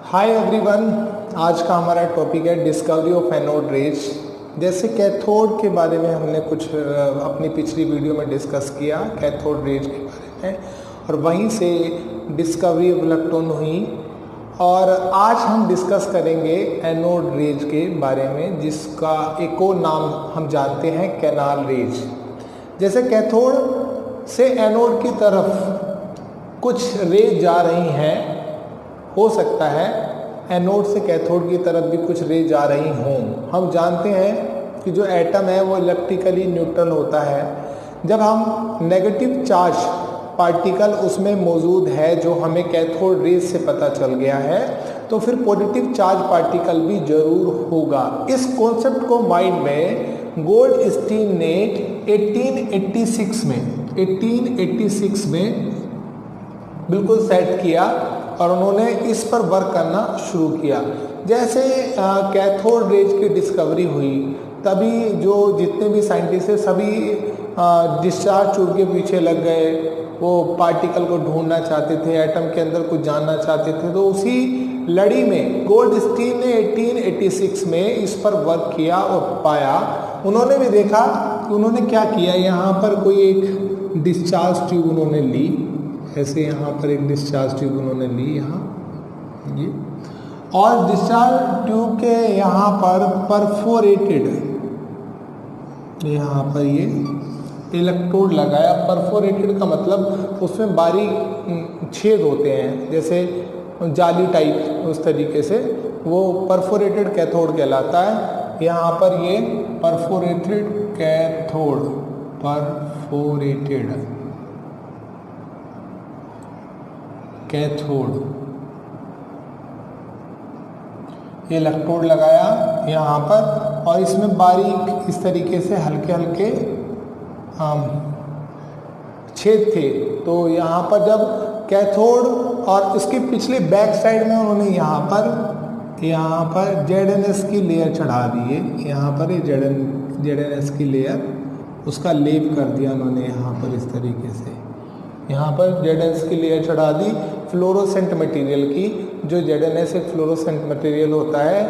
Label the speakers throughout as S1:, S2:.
S1: Hi everyone, आज का हमारा टॉपिक है डिस्कवरी ऑफ एनोड रेज। जैसे कैथोड के बारे में हमने कुछ अपनी पिछली वीडियो में डिस्कस किया कैथोड रेज के बारे में, और वहीं से डिस्कवरी ऑफ इलेक्ट्रॉन हुई। और आज हम डिस्कस करेंगे एनोड रेज के बारे में, जिसका एक और नाम हम जानते हैं कैनाल रेज। जैसे कैथोड से एनोड की तरफ कुछ रेज जा रही हैं, हो सकता है एनोड से कैथोड की तरफ भी कुछ रे जा रही हों। हम जानते हैं कि जो एटम है वो इलेक्ट्रिकली न्यूट्रल होता है। जब हम नेगेटिव चार्ज पार्टिकल उसमें मौजूद है, जो हमें कैथोड रेज से पता चल गया है, तो फिर पॉजिटिव चार्ज पार्टिकल भी जरूर होगा। इस कॉन्सेप्ट को माइंड में गोल्डस्टीन ने 1886 में बिल्कुल सेट किया और उन्होंने इस पर वर्क करना शुरू किया। जैसे कैथोड रेज की डिस्कवरी हुई, तभी जो जितने भी साइंटिस्ट हैं सभी डिस्चार्ज ट्यूब के पीछे लग गए। वो पार्टिकल को ढूंढना चाहते थे, एटम के अंदर कुछ जानना चाहते थे। तो उसी लड़ी में गोल्डस्टीन ने 1886 में इस पर वर्क किया और पाया। उन्होंने भी देखा कि उन्होंने क्या किया, यहाँ पर कोई एक डिस्चार्ज ट्यूब उन्होंने ली, ऐसे यहाँ पर एक डिस्चार्ज ट्यूब उन्होंने ली यहाँ ये, और डिस्चार्ज ट्यूब के यहाँ पर परफोरेटेड, यहाँ पर ये इलेक्ट्रोड लगाया। परफोरेटेड का मतलब उसमें बारीक छेद होते हैं, जैसे जाली टाइप, उस तरीके से वो परफोरेटेड कैथोड कहलाता है। यहाँ पर ये परफोरेटेड कैथोड, परफोरेटेड कैथोड, ये इलेक्ट्रोड लगाया यहाँ पर, और इसमें बारीक इस तरीके से हल्के हल्के छेद थे। तो यहाँ पर जब कैथोड और इसके पिछले बैक साइड में उन्होंने यहाँ पर ZnS की लेयर चढ़ा दी है। यहाँ पर ZnS की लेयर, उसका लेप कर दिया उन्होंने यहाँ पर इस तरीके से। यहाँ पर ZnS की लेयर चढ़ा दी फ्लोरोसेंट मटेरियल की, जो ZnS एक फ्लोरोसेंट मटेरियल होता है।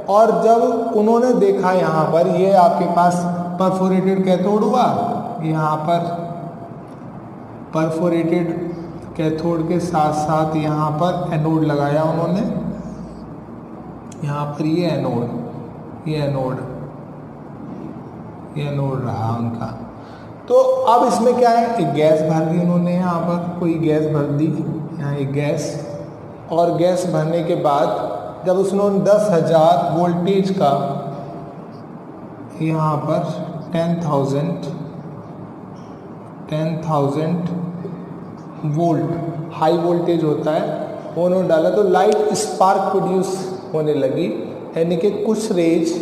S1: और जब उन्होंने देखा यहाँ पर, ये आपके पास परफोरेटेड कैथोड हुआ, यहाँ पर परफोरेटेड कैथोड के साथ साथ यहाँ पर एनोड लगाया उन्होंने। यहाँ पर ये एनोड रहा उनका। तो अब इसमें क्या है, एक गैस भर दी उन्होंने, यहाँ पर कोई गैस भर दी, यहाँ एक गैस। और गैस भरने के बाद जब उसने 10,000 वोल्टेज का, यहाँ पर 10,000 वोल्ट हाई वोल्टेज होता है, वो उन्होंने डाला, तो लाइट स्पार्क प्रोड्यूस होने लगी। यानी कि कुछ रेज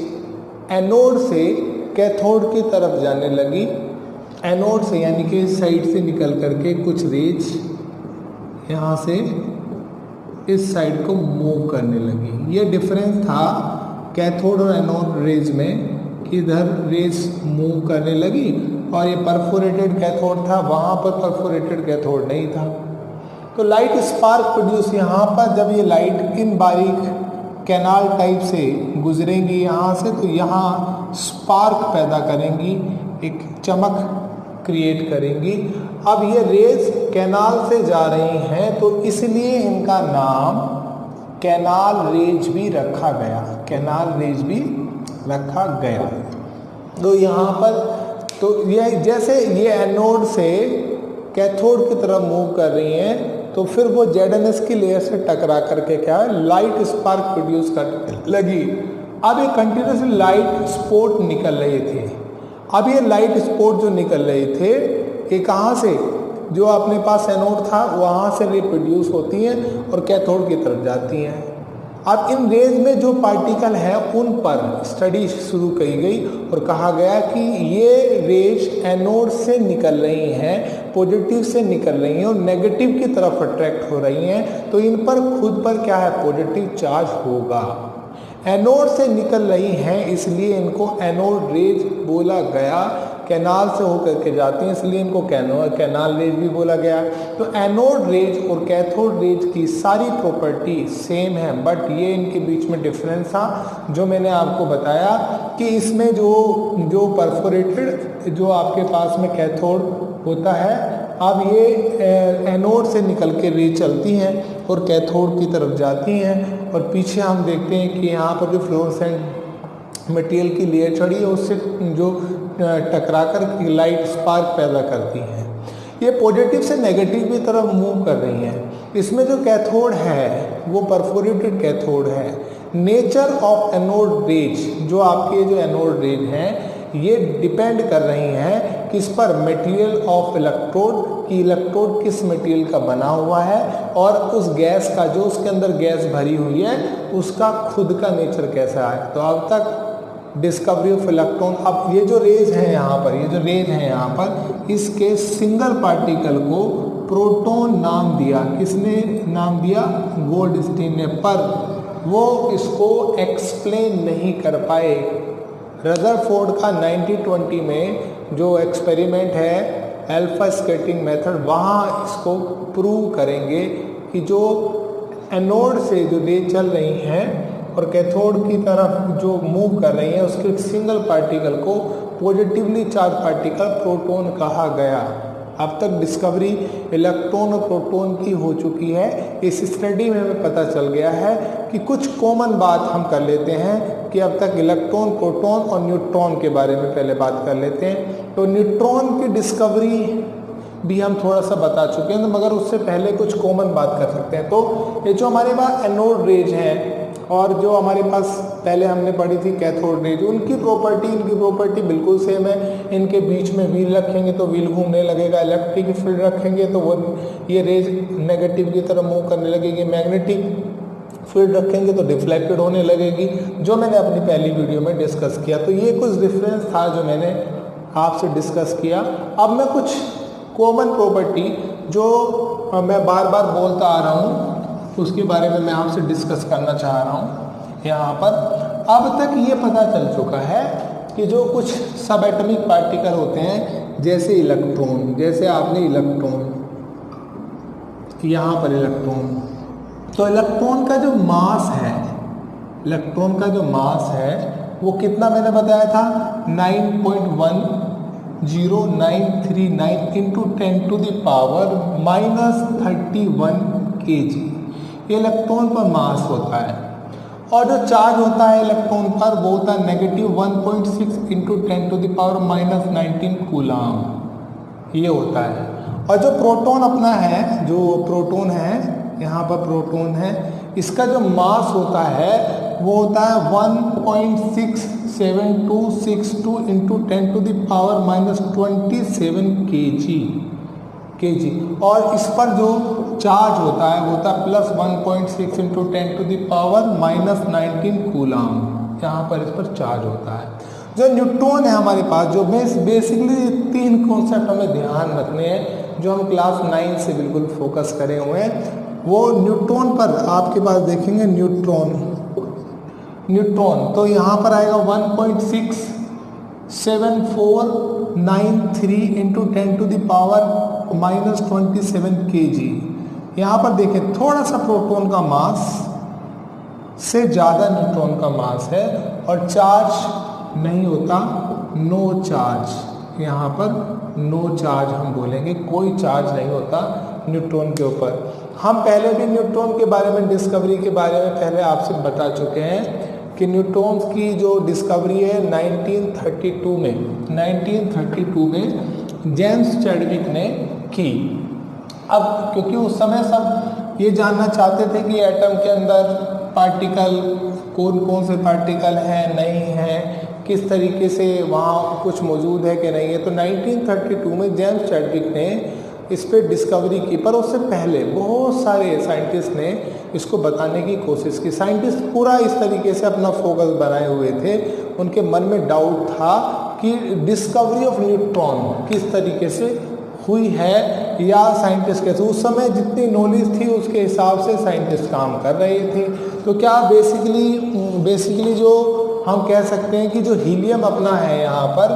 S1: एनोड से कैथोड की तरफ जाने लगी। एनोड से यानी कि इस साइड से निकल करके कुछ रेज यहाँ से इस साइड को मूव करने लगी। ये डिफरेंस था कैथोड और एनोड रेज में, कि इधर रेज मूव करने लगी, और ये परफोरेटेड कैथोड था, वहाँ पर परफोरेटेड कैथोड नहीं था। तो लाइट स्पार्क प्रोड्यूस, यहाँ पर जब ये लाइट इन बारीक कैनाल टाइप से गुजरेंगी यहाँ से, तो यहाँ स्पार्क पैदा करेंगी, एक चमक क्रिएट करेंगी। अब ये रेज कैनाल से जा रही हैं, तो इसलिए इनका नाम कैनाल रेज भी रखा गया, कैनाल रेज भी रखा गया। तो यहाँ पर तो ये जैसे ये एनोड से कैथोड की तरफ मूव कर रही हैं, तो फिर वो ZnS की लेयर से टकरा करके क्या है, लाइट स्पार्क प्रोड्यूस करने लगी। अब ये कंटिन्यूसली लाइट स्पॉट निकल रहे थे। अब ये लाइट स्पॉट जो निकल रहे थे, ये कहाँ से, जो अपने पास एनोड था वहाँ से रे प्रोड्यूस होती हैं और कैथोड की तरफ जाती हैं। अब इन रेज में जो पार्टिकल है उन पर स्टडी शुरू की गई और कहा गया कि ये रेज एनोड से निकल रही हैं, पॉजिटिव से निकल रही हैं और नेगेटिव की तरफ अट्रैक्ट हो रही हैं, तो इन पर खुद पर क्या है, पॉजिटिव चार्ज होगा। एनोड से निकल रही हैं, इसलिए इनको एनोड रेज बोला गया। कैनाल से होकर के जाती हैं, इसलिए इनको कैनाल रेज भी बोला गया है। तो एनोड रेज और कैथोड रेज की सारी प्रॉपर्टी सेम है, बट ये इनके बीच में डिफरेंस था जो मैंने आपको बताया कि इसमें जो परफोरेटेड जो आपके पास में कैथोड होता है, अब ये एनोड से निकल के रेज चलती हैं और कैथोड की तरफ जाती हैं, और पीछे हम देखते हैं कि यहाँ पर जो फ्लोरोसेंट मटेरियल की लेयर चढ़ी है उससे जो टकरा कर लाइट स्पार्क पैदा करती हैं। ये पॉजिटिव से नेगेटिव की तरफ मूव कर रही हैं। इसमें जो कैथोड है वो परफोरेटेड कैथोड है। नेचर ऑफ एनोड रेज, जो आपके जो एनोड रेज हैं ये डिपेंड कर रही हैं किस पर, मटेरियल ऑफ इलेक्ट्रोड, कि इलेक्ट्रोड किस मटेरियल का बना हुआ है, और उस गैस का जो उसके अंदर गैस भरी हुई है उसका खुद का नेचर कैसा है। तो अब तक डिस्कवरी ऑफ इलेक्ट्रॉन, अब ये जो रेज हैं यहाँ पर, ये जो रेज हैं यहाँ पर, इसके सिंगल पार्टिकल को प्रोटॉन नाम दिया। किसने नाम दिया? गोल्डस्टीन ने, पर वो इसको एक्सप्लेन नहीं कर पाए। रदरफोर्ड का 1920 में जो एक्सपेरिमेंट है अल्फा स्कैटरिंग मेथड, वहाँ इसको प्रूव करेंगे कि जो एनोड से जो रेज चल रही हैं और कैथोड की तरफ जो मूव कर रही है उसके सिंगल पार्टिकल को पॉजिटिवली चार्ज पार्टिकल प्रोटॉन कहा गया। अब तक डिस्कवरी इलेक्ट्रॉन और प्रोटॉन की हो चुकी है। इस स्टडी में हमें पता चल गया है कि कुछ कॉमन बात हम कर लेते हैं कि अब तक इलेक्ट्रॉन, प्रोटॉन और न्यूट्रॉन के बारे में पहले बात कर लेते हैं। तो न्यूट्रॉन की डिस्कवरी भी हम थोड़ा सा बता चुके हैं, तो मगर उससे पहले कुछ कॉमन बात कर सकते हैं। तो ये जो हमारे पास एनोड रेज हैं और जो हमारे पास पहले हमने पढ़ी थी कैथोड रेज, इनकी प्रॉपर्टी बिल्कुल सेम है। इनके बीच में व्हील रखेंगे तो व्हील घूमने लगेगा, इलेक्ट्रिक फील्ड रखेंगे तो वो ये रेज नेगेटिव की तरफ मूव करने लगेगी, मैग्नेटिक फील्ड रखेंगे तो डिफ्लेक्टेड होने लगेगी, जो मैंने अपनी पहली वीडियो में डिस्कस किया। तो ये कुछ डिफरेंस था जो मैंने आपसे डिस्कस किया। अब मैं कुछ कॉमन प्रॉपर्टी जो मैं बार बार बोलता आ रहा हूँ उसके बारे में मैं आपसे डिस्कस करना चाह रहा हूँ यहाँ पर। अब तक ये पता चल चुका है कि जो कुछ सब एटॉमिक पार्टिकल होते हैं, जैसे इलेक्ट्रॉन, जैसे आपने इलेक्ट्रॉन, यहाँ पर इलेक्ट्रॉन, तो इलेक्ट्रॉन का जो मास है, इलेक्ट्रॉन का जो मास है वो कितना मैंने बताया था, 9.10939 इंटू 10⁻⁻31 kg ये इलेक्ट्रॉन पर मास होता है। और जो चार्ज होता है इलेक्ट्रॉन पर वो होता है -1.6 इंटू 10⁻⁻19 कूलाम, ये होता है। और जो प्रोटॉन अपना है, जो प्रोटॉन है यहाँ पर प्रोटॉन है, इसका जो मास होता है वो होता है 1.67262 इंटू 10⁻⁻27 kg। और इस पर जो चार्ज होता है वो होता है +1.6 इंटू 10⁻⁻19 कूलाम, यहाँ पर इस पर चार्ज होता है। जो न्यूट्रॉन है हमारे पास, जो बेसिकली 3 कॉन्सेप्ट हमें ध्यान रखने हैं जो हम क्लास 9 से बिल्कुल फोकस करे हुए हैं। वो न्यूट्रॉन पर आपके पास देखेंगे, न्यूट्रॉन तो यहाँ पर आएगा 1.67493 इंटू 10⁻⁻27 kg। यहाँ पर देखें थोड़ा सा प्रोटॉन का मास से ज़्यादा न्यूट्रॉन का मास है और चार्ज नहीं होता, नो चार्ज, यहाँ पर नो चार्ज हम बोलेंगे, कोई चार्ज नहीं होता न्यूट्रॉन के ऊपर। हम पहले भी न्यूट्रॉन के बारे में, डिस्कवरी के बारे में पहले आपसे बता चुके हैं कि न्यूट्रॉन्स की जो डिस्कवरी है 1932 में जेम्स चैडविक ने की। अब क्योंकि उस समय सब ये जानना चाहते थे कि एटम के अंदर पार्टिकल, कौन कौन से पार्टिकल हैं, नहीं हैं, किस तरीके से वहाँ कुछ मौजूद है कि नहीं है। तो 1932 में जेम्स चैडविक ने इस पर डिस्कवरी की, पर उससे पहले बहुत सारे साइंटिस्ट ने इसको बताने की कोशिश की। साइंटिस्ट पूरा इस तरीके से अपना फोकस बनाए हुए थे, उनके मन में डाउट था कि डिस्कवरी ऑफ न्यूट्रॉन किस तरीके से हुई है, या साइंटिस्ट कैसे, उस समय जितनी नॉलेज थी उसके हिसाब से साइंटिस्ट काम कर रहे थे। तो क्या बेसिकली जो हम कह सकते हैं कि जो हीलियम अपना है यहाँ पर,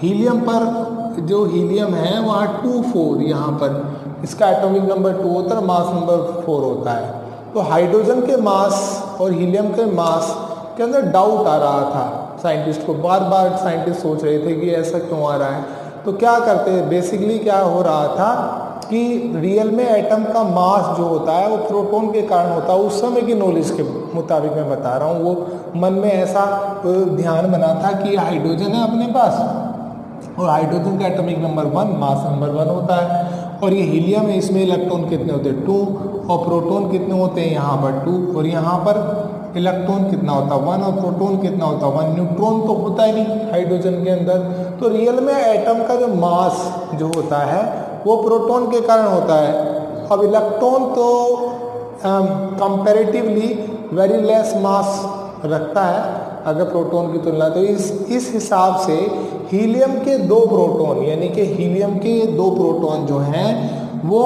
S1: हीलियम पर जो हीलियम है वहाँ 2 4 यहाँ पर इसका एटॉमिक नंबर 2 होता है, मास नंबर 4 होता है। तो हाइड्रोजन के मास और हीलियम के मास के अंदर डाउट आ रहा था साइंटिस्ट को, बार बार साइंटिस्ट सोच रहे थे कि ऐसा क्यों आ रहा है। तो क्या करते हैं, बेसिकली क्या हो रहा था कि रियल में एटम का मास जो होता है वो प्रोटॉन के कारण होता है। उस समय की नॉलेज के मुताबिक मैं बता रहा हूँ, वो मन में ऐसा ध्यान बना था कि हाइड्रोजन है अपने पास और हाइड्रोजन का एटॉमिक नंबर 1 मास नंबर 1 होता है, और ये हीलियम है, इसमें इलेक्ट्रॉन कितने होते हैं 2 और प्रोटॉन कितने होते हैं यहाँ पर 2, और यहाँ पर इलेक्ट्रॉन कितना होता है 1 और प्रोटॉन कितना होता है 1। न्यूट्रॉन तो होता ही नहीं हाइड्रोजन के अंदर। तो रियल में एटम का जो मास जो होता है वो प्रोटॉन के कारण होता है। अब इलेक्ट्रॉन तो कंपैरेटिवली वेरी लेस मास रखता है अगर प्रोटॉन की तुलना। तो इस हिसाब से हीलियम के 2 प्रोटॉन यानी कि हीलियम के 2 प्रोटॉन जो हैं वो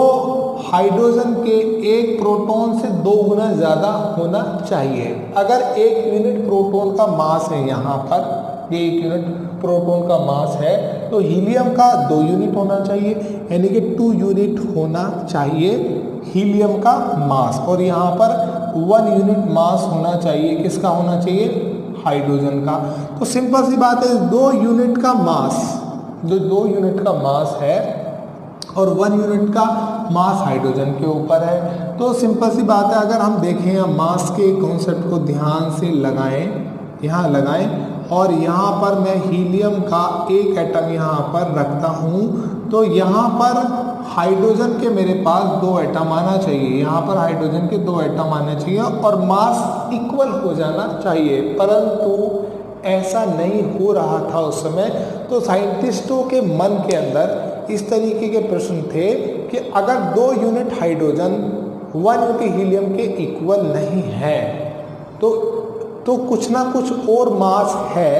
S1: हाइड्रोजन के 1 प्रोटॉन से 2 गुना ज़्यादा होना चाहिए। अगर 1 यूनिट प्रोटॉन का मास है यहाँ पर, ये 1 यूनिट प्रोटॉन का मास है, तो हीलियम का 2 यूनिट होना चाहिए यानी कि 2 यूनिट होना चाहिए हीलियम का मास, और यहाँ पर 1 यूनिट मास होना चाहिए। किसका होना चाहिए? हाइड्रोजन का। तो सिंपल सी बात है, 2 यूनिट का मास, जो 2 यूनिट का मास है और 1 यूनिट का मास हाइड्रोजन के ऊपर है। तो सिंपल सी बात है, अगर हम देखें या मास के कॉन्सेप्ट को ध्यान से लगाएं, यहाँ लगाएं, और यहाँ पर मैं हीलियम का 1 एटम यहाँ पर रखता हूँ, तो यहाँ पर हाइड्रोजन के मेरे पास 2 एटम आना चाहिए, यहाँ पर हाइड्रोजन के 2 एटम आने चाहिए और मास इक्वल हो जाना चाहिए, परंतु ऐसा नहीं हो रहा था उस समय। तो साइंटिस्टों के मन के अंदर इस तरीके के प्रश्न थे कि अगर 2 यूनिट हाइड्रोजन 1 यूनिट हीलियम के इक्वल नहीं है तो कुछ ना कुछ और मास है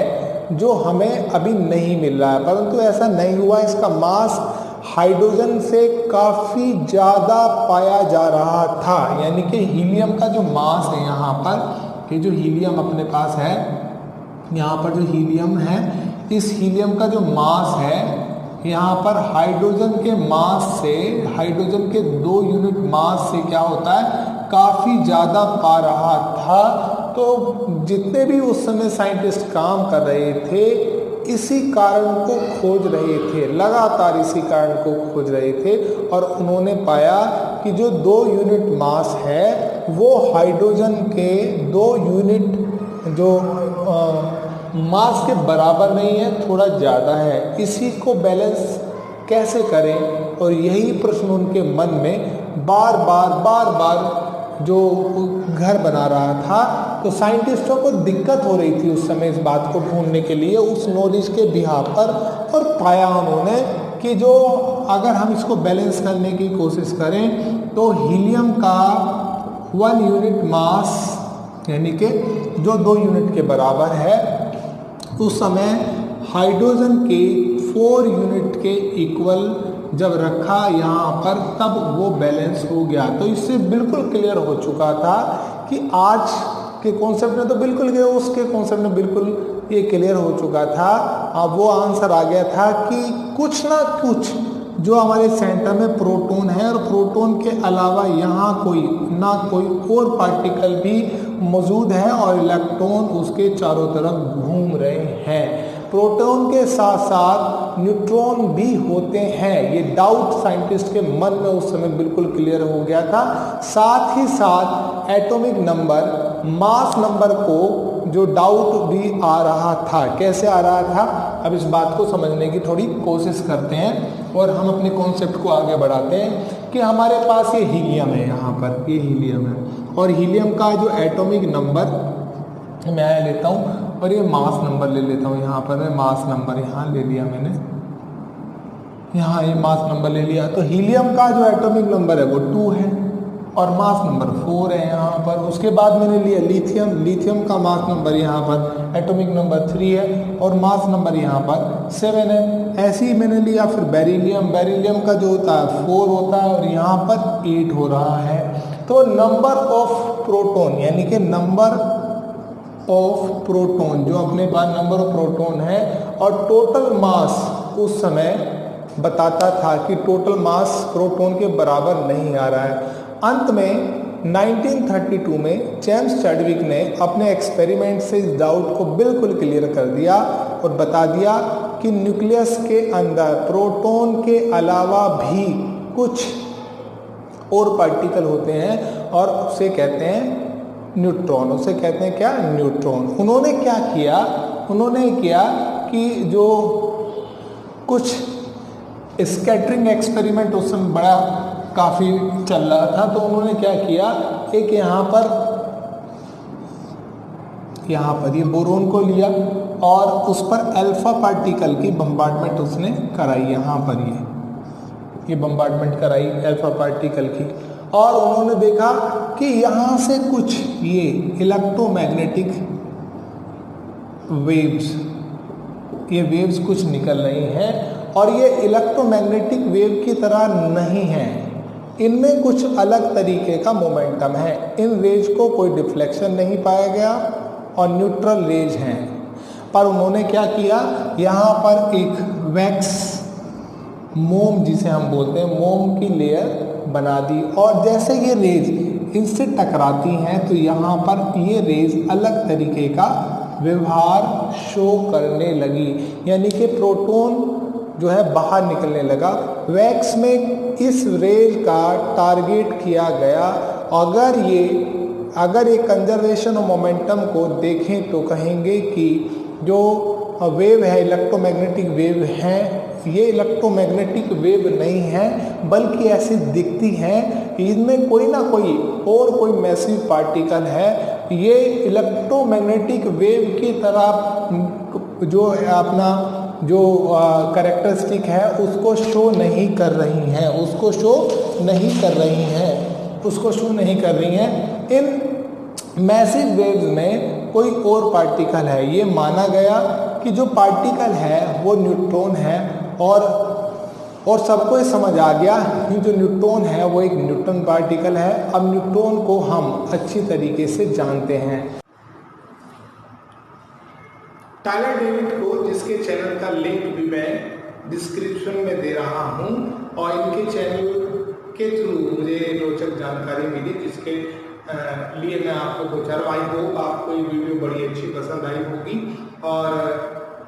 S1: जो हमें अभी नहीं मिल रहा है, परंतु ऐसा नहीं हुआ। इसका मास हाइड्रोजन से काफ़ी ज़्यादा पाया जा रहा था, यानी कि हीलियम का जो मास है यहाँ पर, ये जो हीलियम अपने पास है, यहाँ पर जो हीलियम है, इस हीलियम का जो मास है यहाँ पर हाइड्रोजन के मास से, हाइड्रोजन के 2 यूनिट मास से क्या होता है, काफ़ी ज़्यादा पा रहा था। तो जितने भी उस समय साइंटिस्ट काम कर रहे थे इसी कारण को खोज रहे थे, लगातार इसी कारण को खोज रहे थे, और उन्होंने पाया कि जो 2 यूनिट मास है वो हाइड्रोजन के 2 यूनिट जो मास के बराबर नहीं है, थोड़ा ज़्यादा है। इसी को बैलेंस कैसे करें, और यही प्रश्न उनके मन में बार बार जो घर बना रहा था। तो साइंटिस्टों को दिक्कत हो रही थी उस समय इस बात को ढूंढने के लिए उस नॉलेज के बिहाफ पर, और पाया उन्होंने कि जो अगर हम इसको बैलेंस करने की कोशिश करें तो हीलियम का 1 यूनिट मास यानी कि जो 2 यूनिट के बराबर है, उस समय हाइड्रोजन के 4 यूनिट के इक्वल जब रखा यहाँ पर, तब वो बैलेंस हो गया। तो इससे बिल्कुल क्लियर हो चुका था कि आज के कॉन्सेप्ट में तो बिल्कुल क्लियर, उसके कॉन्सेप्ट में बिल्कुल ये क्लियर हो चुका था। अब वो आंसर आ गया था कि कुछ ना कुछ जो हमारे सेंटर में प्रोटॉन है, और प्रोटॉन के अलावा यहाँ कोई और पार्टिकल भी मौजूद है, और इलेक्ट्रॉन उसके चारों तरफ घूम रहे हैं। प्रोटॉन के साथ साथ न्यूट्रॉन भी होते हैं, ये डाउट साइंटिस्ट के मन में उस समय बिल्कुल क्लियर हो गया था। साथ ही साथ एटॉमिक नंबर, मास नंबर को जो डाउट भी आ रहा था। कैसे आ रहा था, अब इस बात को समझने की थोड़ी कोशिश करते हैं और हम अपने कॉन्सेप्ट को आगे बढ़ाते हैं कि हमारे पास ये हीलियम है, यहाँ पर ये हीलियम है, और हीलियम का जो एटॉमिक नंबर मैं लेता हूँ और ये मास नंबर ले लेता हूँ। यहाँ पर मैं मास नंबर यहाँ ले लिया मैंने, यहाँ ये मास नंबर ले लिया। तो हीलियम का जो एटॉमिक नंबर है वो 2 है और मास नंबर 4 है यहाँ पर। उसके बाद मैंने लिया लिथियम का मास नंबर यहाँ पर एटॉमिक नंबर 3 है और मास नंबर यहाँ पर 7 है। ऐसे ही मैंने लिया फिर बेरिलियम का जो होता है 4 होता है और यहाँ पर 8 हो रहा है। तो नंबर ऑफ प्रोटॉन यानी कि नंबर ऑफ प्रोटॉन, जो अपने पास नंबर ऑफ प्रोटॉन है, और टोटल मास उस समय बताता था कि टोटल मास प्रोटॉन के बराबर नहीं आ रहा है। अंत में 1932 में जेम्स चैडविक ने अपने एक्सपेरिमेंट से इस डाउट को बिल्कुल क्लियर कर दिया और बता दिया कि न्यूक्लियस के अंदर प्रोटॉन के अलावा भी कुछ और पार्टिकल होते हैं और उसे कहते हैं न्यूट्रॉन। उसे कहते हैं क्या? न्यूट्रॉन। उन्होंने क्या किया? उन्होंने किया कि जो कुछ स्कैटरिंग एक्सपेरिमेंट उस समय बड़ा काफ़ी चल रहा था, तो उन्होंने क्या किया, एक यहाँ पर ये बोरोन को लिया और उस पर अल्फा पार्टिकल की बम्बार्डमेंट उसने कराई। यहाँ पर ये बम्बार्डमेंट कराई अल्फा पार्टिकल की, और उन्होंने देखा कि यहाँ से कुछ ये इलेक्ट्रोमैग्नेटिक वेव्स, ये वेव्स कुछ निकल रही हैं और ये इलेक्ट्रोमैग्नेटिक वेव की तरह नहीं है, इनमें कुछ अलग तरीके का मोमेंटम है। इन रेज को कोई डिफ्लेक्शन नहीं पाया गया और न्यूट्रल रेज हैं। पर उन्होंने क्या किया, यहाँ पर एक वैक्स मोम, जिसे हम बोलते हैं मोम की लेयर बना दी, और जैसे ये रेज इनसे टकराती हैं तो यहाँ पर ये रेज अलग तरीके का व्यवहार शो करने लगी, यानी कि प्रोटॉन जो है बाहर निकलने लगा। वैक्स में इस रेज का टारगेट किया गया। अगर ये कंजर्वेशन ऑफ मोमेंटम को देखें तो कहेंगे कि जो वेव है, इलेक्ट्रोमैग्नेटिक वेव है, ये इलेक्ट्रोमैग्नेटिक वेव नहीं है, बल्कि ऐसी दिखती हैं कि इनमें कोई ना कोई मैसिव पार्टिकल है। ये इलेक्ट्रोमैग्नेटिक वेव की तरह जो अपना जो कैरेक्टरिस्टिक है उसको शो नहीं कर रही हैं, उसको शो नहीं कर रही हैं। इन मैसिव वेव्स में कोई और पार्टिकल है। ये माना गया कि जो पार्टिकल है वो न्यूट्रॉन है, और सबको ये समझ आ गया कि जो न्यूट्रॉन है वो एक न्यूट्रॉन पार्टिकल है। अब न्यूट्रॉन को हम अच्छी तरीके से जानते हैं। टायलर डेविड को, जिसके चैनल का लिंक भी मैं डिस्क्रिप्शन में दे रहा हूं, और इनके चैनल के थ्रू मुझे रोचक जानकारी मिली, जिसके लिए मैं आपको बता रहा हूं। आई होप आपको ये वीडियो बड़ी अच्छी पसंद आई होगी और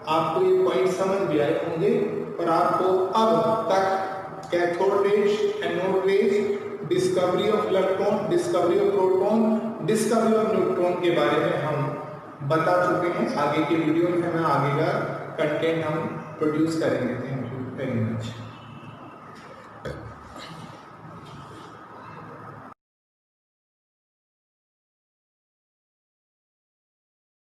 S1: आपको ये पॉइंट समझ भी आए होंगे, और आपको अब तक cathode rays, anode rays, discovery of electron, discovery of proton, discovery of neutron के बारे में हम बता चुके हैं। आगे की वीडियो में आगे का कंटेंट हम प्रोड्यूस करेंगे। Thank you very much.